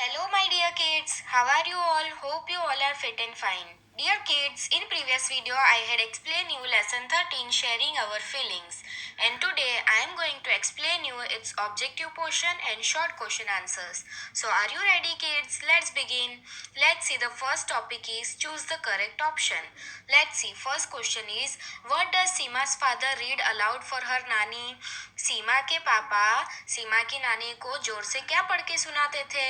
Hello, my dear kids. How are you all? Hope you all are fit and fine. Dear kids, in previous video I had explained you lesson 13 sharing our feelings, and today I am going to explain you its objective portion and short question answers. So are you ready kids? Let's begin. Let's see, the first topic is choose the correct option. Let's see, first question is what does Seema's father read aloud for her nani? सीमा के पापा सीमा की नानी को जोर से क्या पढ़ के सुनाते थे?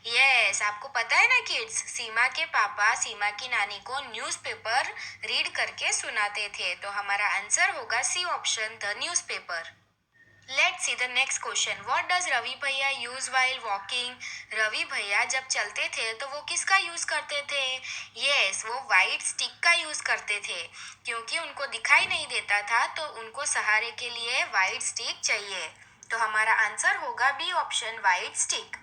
यस, आपको पता है ना किड्स, सीमा के पापा सीमा की नानी को न्यूज़पेपर रीड करके सुनाते थे। तो हमारा आंसर होगा C option, the newspaper. Let's see the next question, what does Ravi भैया यूज वाइल वॉकिंग? रवि भैया जब चलते थे तो वो किसका यूज करते थे? यस, वो वाइट स्टिक का यूज करते थे, क्योंकि उनको दिखाई नहीं देता था तो उनको सहारे के लिए वाइट स्टिक चाहिए। तो हमारा आंसर होगा B option, white stick.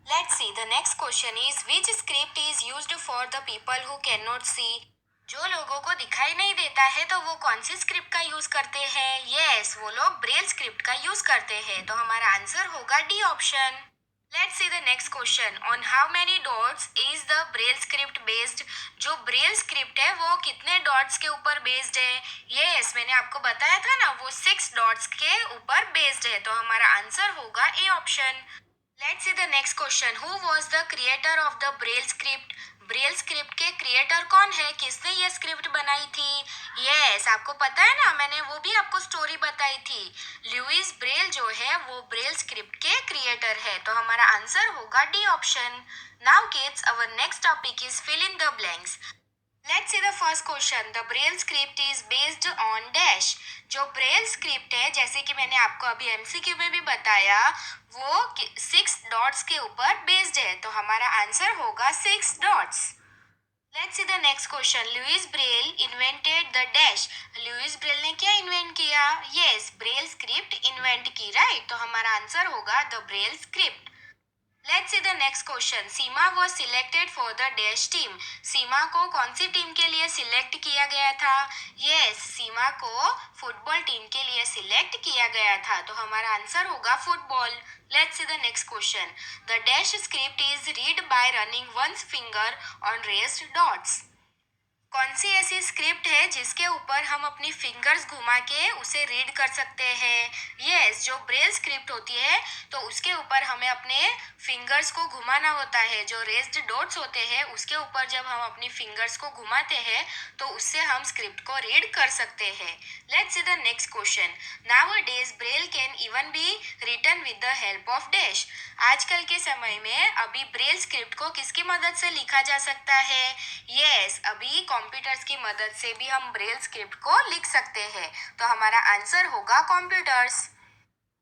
Let's see, the next question is which script is used for the people who cannot see? जो लोगों को दिखाई नहीं देता है तो वो कौन सी स्क्रिप्ट का यूज करते हैं? यस, वो लोग ब्रेल स्क्रिप्ट का यूज करते हैं। तो हमारा आंसर होगा D option. Let's see the next question, on how many dots is the Braille script based? जो ब्रेल स्क्रिप्ट है वो कितने डॉट्स के ऊपर बेस्ड है? यस, मैंने आपको बताया था ना, वो 6 डॉट्स के ऊपर बेस्ड है। तो हमारा आंसर होगा A option. Let's see the next question, who was the creator of the Braille script? Braille script के क्रिएटर कौन है? किसने ये स्क्रिप्ट बनाई थी? यस, आपको पता है ना, मैंने वो भी आपको स्टोरी बताई थी। लुइस ब्रेल जो है वो ब्रेल स्क्रिप्ट के क्रिएटर है। तो हमारा आंसर होगा D option. Now kids, our next topic is fill in the blanks. Let's see the first question, the Braille script is based on dash? जो ब्रेल स्क्रिप्ट है, जैसे कि मैंने आपको अभी एमसीक्यू में भी बताया, वो 6 डॉट्स के ऊपर बेस्ड है। तो हमारा आंसर होगा 6 dots. Let's see the next question, Louis Braille invented the dash? Louis Braille ने क्या इन्वेंट किया? यस, ब्रेल स्क्रिप्ट इन्वेंट की, राइट? तो हमारा आंसर होगा the Braille script. Let's see the next question, Seema was selected for the dash team? Seema को कौन सी team के लिए सिलेक्ट किया गया था? यस, सीमा को फुटबॉल टीम के लिए सिलेक्ट किया गया था। तो हमारा आंसर होगा football. Let's see the next question, the dash script is read by running one's finger on raised dots? कौन सी ऐसी स्क्रिप्ट है जिसके ऊपर हम अपनी फिंगर्स घुमा के उसे रीड कर सकते हैं? यस, जो ब्रेल स्क्रिप्ट होती है तो उसके ऊपर हमें अपने फिंगर्स को घुमाना होता है। जो रेस्ड डॉट्स होते हैं उसके ऊपर जब हम अपनी फिंगर्स को घुमाते हैं तो उससे हम स्क्रिप्ट को रीड कर सकते हैं। Let's see the next question, nowadays braille can even be written with the help of dash? आजकल के समय में अभी ब्रेल स्क्रिप्ट को किसकी मदद से लिखा जा सकता है? यस, अभी कंप्यूटर्स की मदद से भी हम ब्रेल स्क्रिप्ट को लिख सकते हैं। तो हमारा आंसर होगा computers.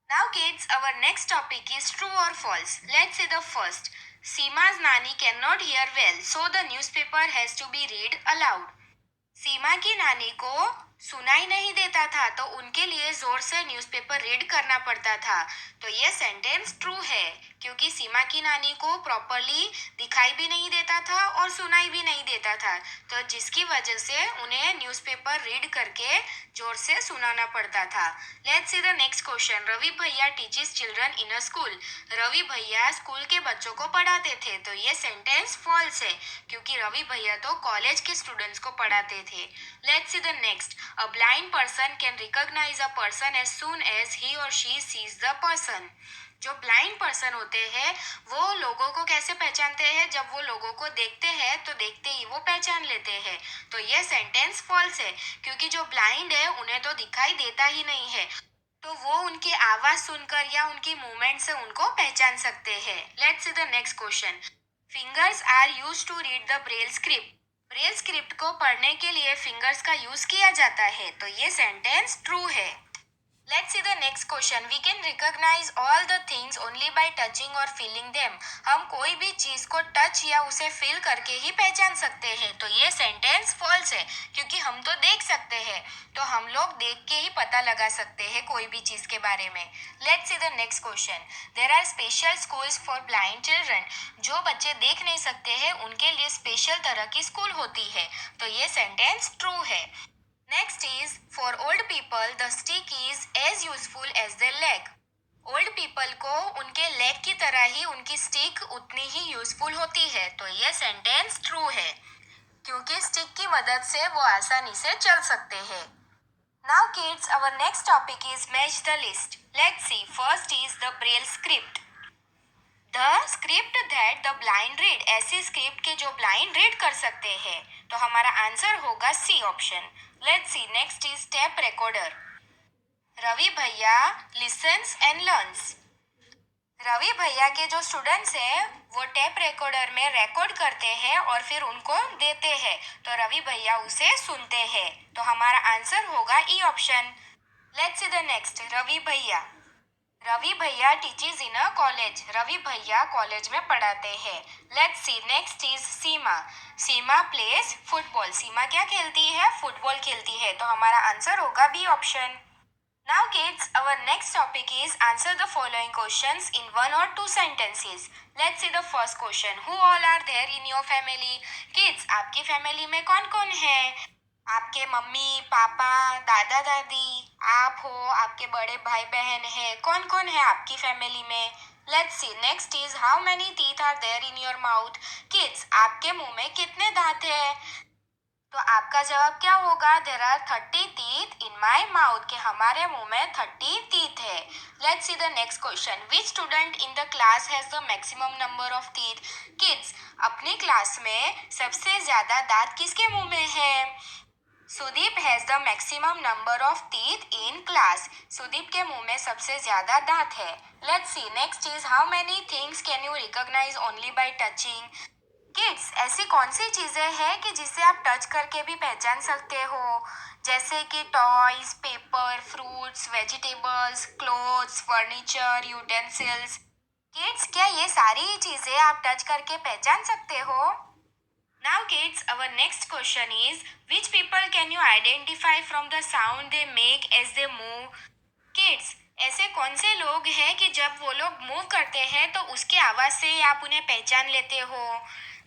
Now kids, our next topic is true और false. Let's see the first, Seema's nani can not hear well so the newspaper has to be read aloud? Seema की नानी को सुनाई नहीं देता था तो उनके लिए जोर से न्यूज़पेपर रीड करना पड़ता था। तो ये सेंटेंस ट्रू है, क्योंकि सीमा की नानी को प्रॉपरली दिखाई भी नहीं देता था और सुनाई भी नहीं देता था, तो जिसकी वजह से उन्हें न्यूज़पेपर रीड करके जोर से सुनाना पड़ता था। Let's see the next question, Ravi bhaiya teaches children in a school? Ravi भैया स्कूल के बच्चों को पढ़ाते थे। तो ये सेंटेंस फॉल्स है, क्योंकि रवि भैया तो कॉलेज के स्टूडेंट्स को पढ़ाते थे। Let's see the next, a blind person can recognize a person as soon as he or she sees the person? जो ब्लाइंड पर्सन होते हैं वो लोगों को कैसे पहचानते हैं? जब वो लोगों को देखते हैं तो देखते ही वो पहचान लेते हैं। तो ये सेंटेंस फॉल्स है, क्योंकि जो ब्लाइंड है उन्हें तो दिखाई देता ही नहीं है, तो वो उनकी आवाज सुनकर या उनकी मूवमेंट से उनको पहचान सकते हैं। Let's see the next question, fingers are used to read the Braille script? Braille script को पढ़ने के लिए फिंगर्स का यूज किया जाता है। तो ये सेंटेंस ट्रू है। Let's see the next question, we can recognise all the things only by touching और फीलिंग देम? हम कोई भी चीज को टच या उसे फील करके ही पहचान सकते हैं। तो ये सेंटेंस फॉल्स है, क्योंकि हम तो देख सकते हैं, तो हम लोग देख के ही पता लगा सकते हैं कोई भी चीज के बारे में। Let's see the next question, there are special schools for blind children? जो बच्चे देख नहीं सकते हैं उनके लिए स्पेशल तरह की स्कूल होती है। तो ये सेंटेंस ट्रू है। Next is, for old people, the stick is as useful as their leg. Old people को उनके लेग की तरह ही उनकी स्टिक उतनी ही यूजफुल होती है। तो ये सेंटेंस ट्रू है, क्योंकि स्टिक की मदद से वो आसानी से चल सकते हैं। Now kids, our next topic is match the list. Let's see. First is the Braille script. The script that the blind read. ऐसी स्क्रिप्ट के जो ब्लाइंड रीड कर सकते हैं। तो हमारा आंसर होगा C option. Let's see. Next is tape recorder. Ravi भैया listens and learns. रवि भैया के जो स्टूडेंट्स हैं वो टेप रिकॉर्डर में रिकॉर्ड करते हैं और फिर उनको देते हैं, तो रवि भैया उसे सुनते हैं। तो हमारा आंसर होगा E option. Let's see the next. Ravi bhaiya. Ravi bhaiya teachers in a college. Ravi भैया कॉलेज में पढ़ाते हैं। Let's see next is Seema. Seema plays football. Seema क्या खेलती है? फुटबॉल खेलती है। तो हमारा आंसर होगा B option. Now kids, our next topic is answer the following questions in one or two sentences. Let's see the first question. Who all are there in your family? Kids, आपकी family में कौन कौन है? आपके mummy papa दादा दादी, आप हो, आपके बड़े भाई बहन है, कौन कौन है आपकी फैमिली में? Let's see. Next is how many teeth are there in your mouth? Kids, आपके मुंह में कितने दांत है? तो आपका जवाब क्या होगा? There are 30 teeth in my mouth, के हमारे मुंह में 30 टीथ है। Let's see the next question. Which student in the class has the maximum number of teeth? Kids, अपनी क्लास में सबसे ज्यादा दांत किसके मुंह में है? Sudeep has the maximum number of teeth in class. Sudeep के मुंह में सबसे ज्यादा दांत है। Let's see next is how many things can you recognise only by touching? Kids, ऐसी कौन सी चीजें हैं कि जिसे आप टच करके भी पहचान सकते हो? जैसे कि toys, paper, fruits, vegetables, clothes, furniture, utensils. Kids, क्या ये सारी चीजें आप टच करके पहचान सकते हो? Now kids, our next question is which people can you identify from the sound they make as they move? Kids, ऐसे कौन से लोग हैं कि जब वो लोग मूव करते हैं तो उसकी आवाज़ से आप उन्हें पहचान लेते हो?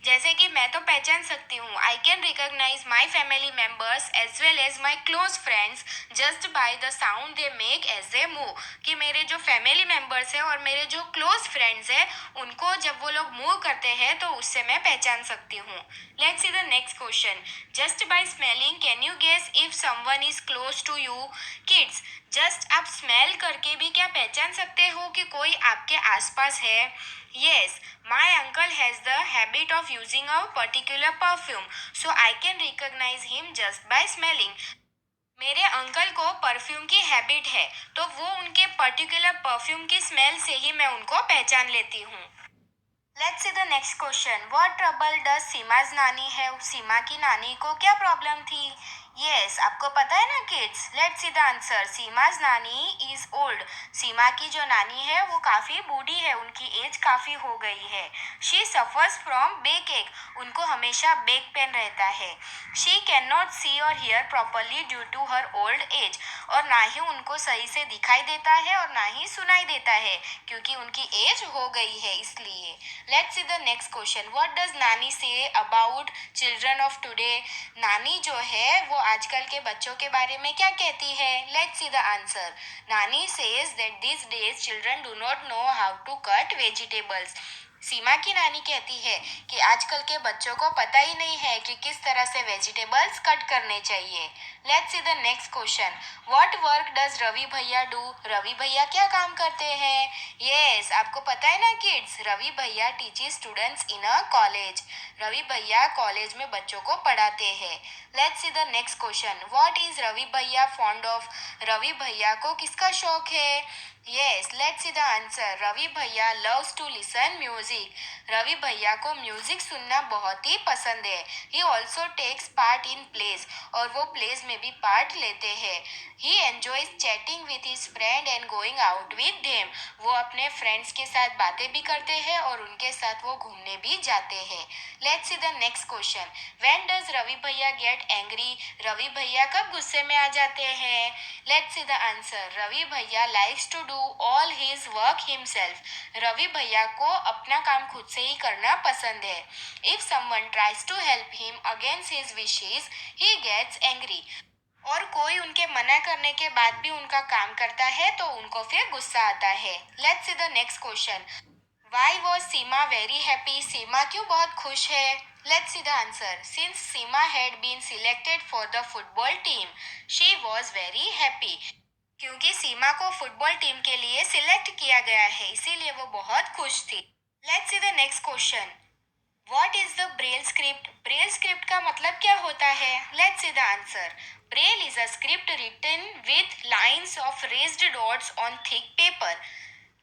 जैसे कि मैं तो पहचान सकती हूँ। I can recognise my family members as well as my close friends just by the sound they make as they move. कि मेरे जो फैमिली मेम्बर्स हैं और मेरे जो क्लोज फ्रेंड्स हैं उनको जब वो लोग मूव करते हैं तो उससे मैं पहचान सकती हूँ। Let's see the next question. Just by smelling can you guess if someone is close to you? Kids, just आप स्मेल करके भी क्या पहचान सकते हो कि कोई आपके आसपास है? Yes, my uncle has the habit of using a particular perfume, so I can recognise him just by smelling. मेरे अंकल को परफ्यूम की हैबिट है, तो वो उनके पर्टिकुलर परफ्यूम की स्मेल से ही मैं उनको पहचान लेती हूँ। Let's see the next question. What trouble does Seema's nani have? सीमा की नानी को क्या प्रॉब्लम थी? यस, आपको पता है ना kids. Let's see the answer. Seema's nani is old. सीमा की जो नानी है वो काफी बूढ़ी है, उनकी एज काफी हो गई है। शी सफर्स फ्रॉम बैक एक। उनको हमेशा बैक पेन रहता है। शी कैन नॉट सी और hear properly due to her old age. और ना ही उनको सही से दिखाई देता है और ना ही सुनाई देता है, क्योंकि उनकी एज हो गई है इसलिए। Let's see the next question. What does नानी say about children of today? नानी जो है वो आजकल के बच्चों के बारे में क्या कहती है? Let's see the answer. Nani says that this days children do not know how to cut vegetables. Seema की नानी कहती है कि आजकल के बच्चों को पता ही नहीं है कि किस तरह से वेजिटेबल्स कट करने चाहिए। Let's see the next question. What work does Ravi भैया डू? रवि भैया क्या काम करते हैं? यस, आपको पता है ना kids, Ravi bhaiya teachers students in a college. Ravi भैया कॉलेज में बच्चों को पढ़ाते हैं। Let's see the next question. What is Ravi bhaiya fond of? Ravi भैया को किसका शौक है? Yes, let's see the answer. Ravi bhaiya loves to listen music. Ravi भैया को म्यूजिक सुनना बहुत ही पसंद है। He also takes part in plays, और वो प्लेस में भी पार्ट लेते हैं। He enjoys chatting with his friend and going out with them. वो अपने फ्रेंड्स के साथ बातें भी करते हैं और उनके साथ वो घूमने भी जाते हैं। Let's see the next question. When does Ravi भैया गेट एंग्री? रवि भैया कब गुस्से में आ जाते हैं? Let's see the answer. Ravi bhaiya likes to do all his work himself. Ravi भैया को अपना काम खुद से ही करना पसंद है। If someone tries to help him against his wishes he gets angry. और कोई उनके मना करने के बाद भी उनका काम करता है तो उनको फिर गुस्सा आता है। Let's see the next question. Why was Seema very happy? Seema क्यों बहुत खुश है? Let's see the answer. Since Seema had been selected for the football team, she was very happy. क्योंकि सीमा को फुटबॉल टीम के लिए सिलेक्ट किया गया है, इसीलिए वो बहुत खुश थी। Let's see the next question. What is the Braille script? Braille script का मतलब क्या होता है? Let's see the answer. Braille is a script written with lines of raised dots on thick paper.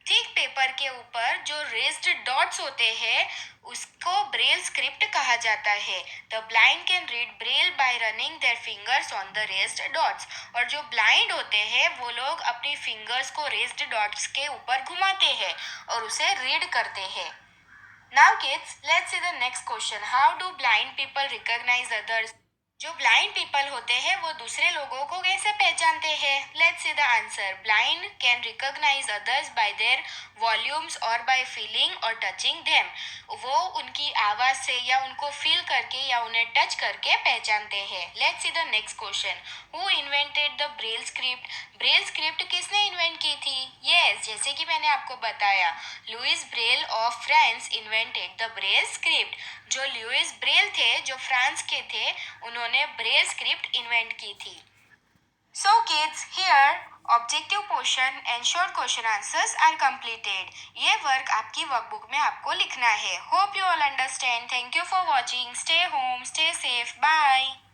Thick paper के ऊपर जो raised dots होते हैं उसको ब्रेल स्क्रिप्ट कहा जाता है। The blind can read Braille bye running their fingers on the raised dots. और जो ब्लाइंड होते हैं वो लोग अपनी फिंगर्स को रेस्ड डॉट्स के ऊपर घुमाते हैं और उसे रीड करते हैं। Now kids, let's see the next question. How do blind people recognize others? जो ब्लाइंड पीपल होते हैं वो दूसरे लोगों को कैसे पहचानते हैं? Let's see the answer. Blind can recognize others by their volumes और बाय फीलिंग और टचिंग देम। वो उनकी आवाज से या उनको फील करके या उन्हें टच करके पहचानते हैं। Let's see the next question. Who invented the Braille script? Braille script किसने इन्वेंट की थी? यस, जैसे कि मैंने आपको बताया, Louis Braille of France invented the Braille script. जो लुइस ब्रेल थे जो फ्रांस के थे, उन्होंने ब्रेल स्क्रिप्ट इन्वेंट की थी। So kids, here objective question and short question answers are completed. ये वर्क आपकी वर्कबुक में आपको लिखना है। Hope you all understand. Thank you for watching. Stay home, stay safe, bye.